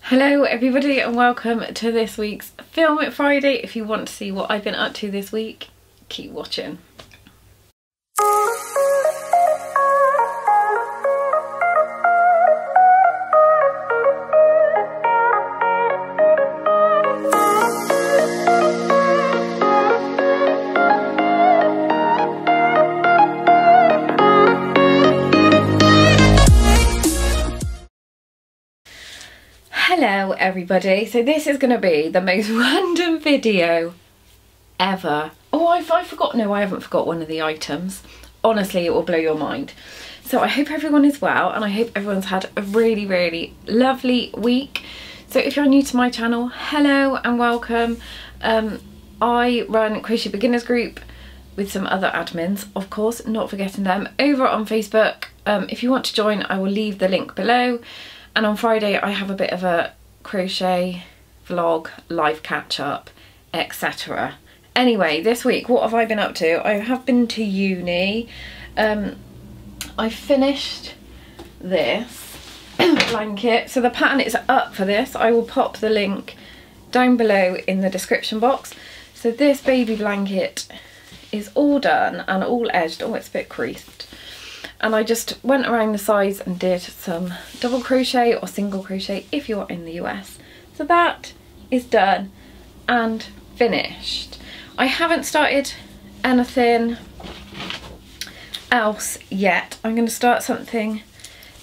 Hello everybody and welcome to this week's Film It Friday. If you want to see what I've been up to this week, keep watching. Hello everybody, so this is going to be the most random video ever. Oh, I forgot, no I haven't forgot one of the items. Honestly, it will blow your mind. So I hope everyone is well and I hope everyone's had a really lovely week. So if you're new to my channel, hello and welcome. I run Crochet Beginners Group with some other admins, of course, not forgetting them, over on Facebook. If you want to join, I will leave the link below. And on Friday I have a bit of a crochet vlog, live catch up, etc. Anyway, this week what have I been up to? I have been to uni. I finished this blanket. So the pattern is up for this. I will pop the link down below in the description box. So this baby blanket is all done and all edged. Oh, it's a bit creased. And I just went around the sides and did some double crochet or single crochet if you're in the US. So that is done and finished. I haven't started anything else yet. I'm going to start something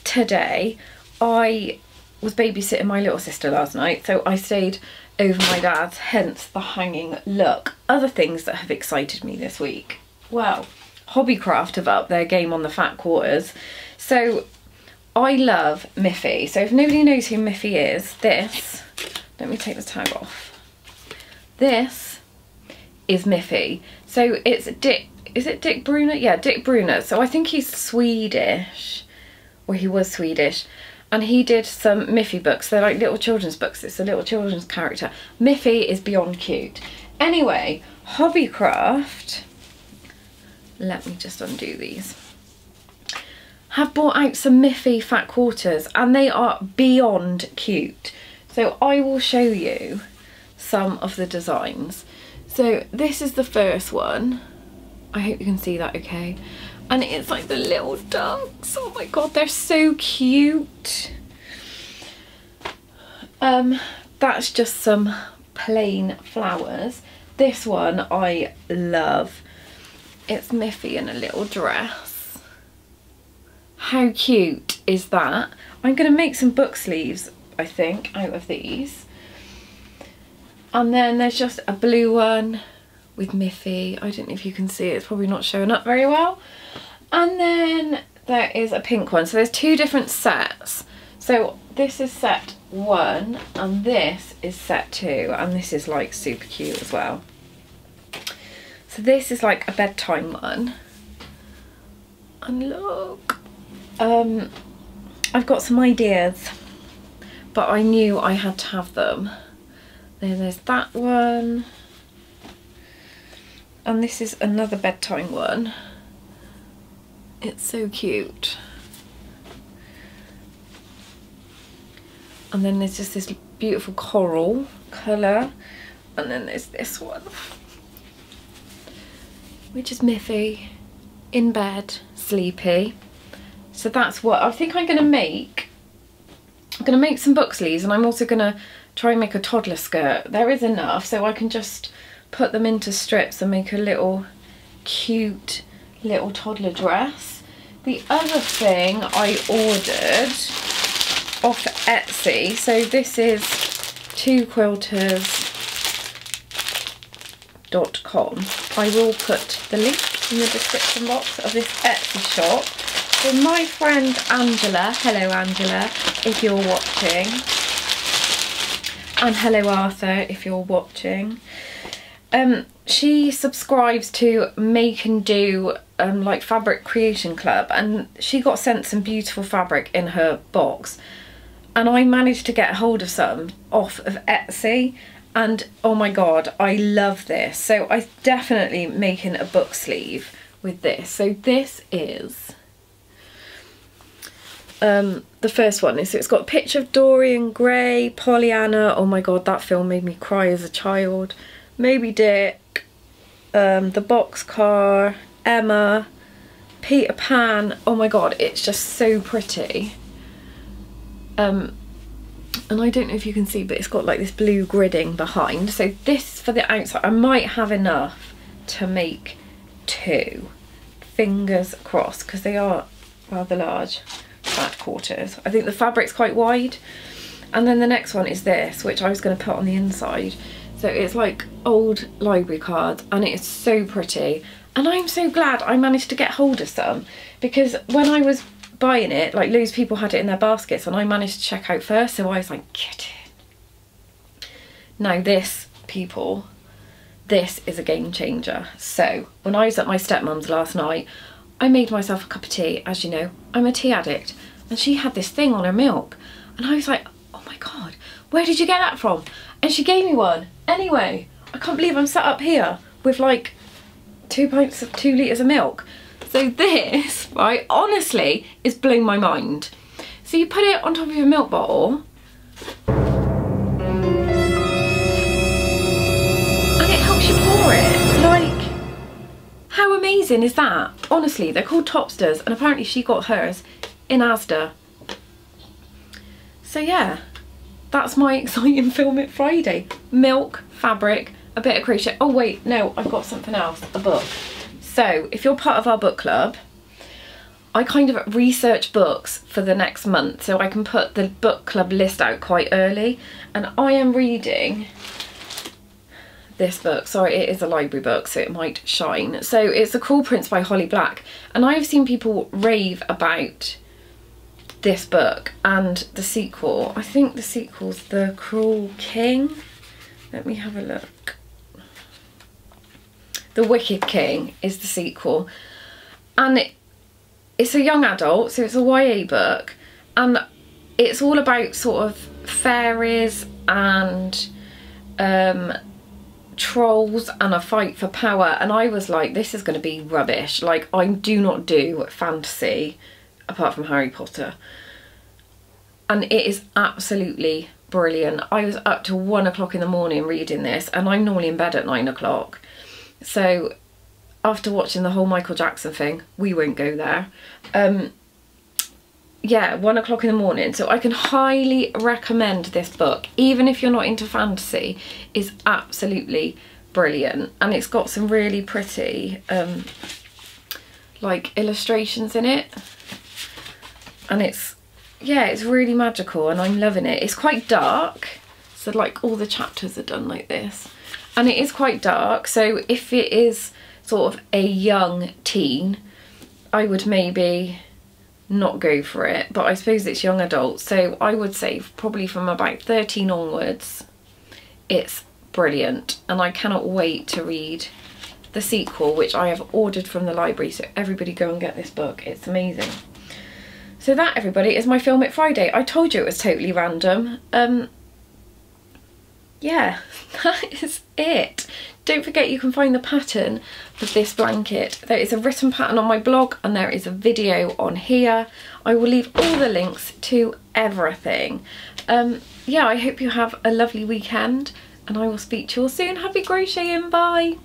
today. I was babysitting my little sister last night, so I stayed over my dad's, hence the hanging look. Other things that have excited me this week. Well, Hobbycraft have upped their game on the fat quarters. So I love Miffy. So if nobody knows who Miffy is, this, let me take the tag off. This is Miffy. So it's Dick, is it Dick Brunner? Yeah, Dick Brunner. So I think he's Swedish, or he was Swedish. And he did some Miffy books. They're like little children's books. It's a little children's character. Miffy is beyond cute. Anyway, Hobbycraft, let me just undo these, have brought out some Miffy fat quarters and they are beyond cute. So I will show you some of the designs. So this is the first one. I hope you can see that okay. And it's like the little ducks. Oh my god, they're so cute. That's just some plain flowers. This one I love. It's Miffy in a little dress. How cute is that? I'm going to make some book sleeves, I think, out of these. And then there's just a blue one with Miffy. I don't know if you can see it. It's probably not showing up very well. And then there is a pink one. So there's two different sets. So this is set 1 and this is set 2. And this is like super cute as well. So this is like a bedtime one. And look, I've got some ideas, but I knew I had to have them. Then there's that one. And this is another bedtime one. It's so cute. And then there's just this beautiful coral colour. And then there's this one, which is Miffy in bed, sleepy. So that's what I think I'm going to make. I'm going to make some book sleeves and I'm also going to try and make a toddler skirt. There is enough, so I can just put them into strips and make a little cute little toddler dress. The other thing I ordered off Etsy, so this is twoquilters.com. I will put the link in the description box of this Etsy shop. So my friend Angela, hello Angela, if you're watching, and hello Arthur if you're watching, she subscribes to Make and Do like Fabric Creation Club, and she got sent some beautiful fabric in her box and I managed to get hold of some off of Etsy. And oh my god, I love this. So I'm definitely making a book sleeve with this. So this is the first one is, so it's got a picture of Dorian Gray, Pollyanna, oh my god, that film made me cry as a child, Moby Dick, The Boxcar, Emma, Peter Pan, oh my god, it's just so pretty. And I don't know if you can see, but it's got like this blue gridding behind. So this for the outside, I might have enough to make 2. Fingers crossed, because they are rather large fat quarters. I think the fabric's quite wide. And then the next one is this, which I was going to put on the inside. So it's like old library cards, and it is so pretty. And I'm so glad I managed to get hold of some, because when I was buying it, like loads of people had it in their baskets and I managed to check out first, so I was like, get it. Now this, people, this is a game changer. So when I was at my stepmom's last night, I made myself a cup of tea. As you know, I'm a tea addict, and she had this thing on her milk, and I was like, oh my god, where did you get that from? And she gave me one anyway. I can't believe I'm sat up here with like 2 litres of milk. So this, right, honestly, is blowing my mind. So you put it on top of your milk bottle, and it helps you pour it. Like, how amazing is that? Honestly, they're called Topsters, and apparently she got hers in Asda. So yeah, that's my exciting Film It Friday. Milk, fabric, a bit of crochet. Oh wait, no, I've got something else, a book. So if you're part of our book club, I kind of research books for the next month so I can put the book club list out quite early. And I am reading this book. Sorry, it is a library book, so it might shine. So it's The Cruel Prince by Holly Black. And I've seen people rave about this book and the sequel. I think the sequel's The Cruel King. Let me have a look. The Wicked King is the sequel, and it's a young adult, so it's a YA book, and it's all about sort of fairies and trolls and a fight for power. And I was like, this is going to be rubbish. Like, I do not do fantasy apart from Harry Potter, and it is absolutely brilliant. I was up till 1 o'clock in the morning reading this, and I'm normally in bed at 9 o'clock. So after watching the whole Michael Jackson thing, we won't go there. Yeah, 1 o'clock in the morning. So I can highly recommend this book, even if you're not into fantasy. It's absolutely brilliant, and it's got some really pretty like illustrations in it, and it's, yeah, it's really magical, and I'm loving it. It's quite dark, so like all the chapters are done like this. And it is quite dark, so if it is sort of a young teen, I would maybe not go for it, but I suppose it's young adult, so I would say probably from about 13 onwards, it's brilliant. And I cannot wait to read the sequel, which I have ordered from the library, so everybody go and get this book, it's amazing. So that, everybody, is my Film It Friday. I told you it was totally random. Yeah, that is it. Don't forget you can find the pattern of this blanket. There is a written pattern on my blog, and there is a video on here. I will leave all the links to everything. Yeah, I hope you have a lovely weekend, and I will speak to you all soon. Happy crocheting, bye.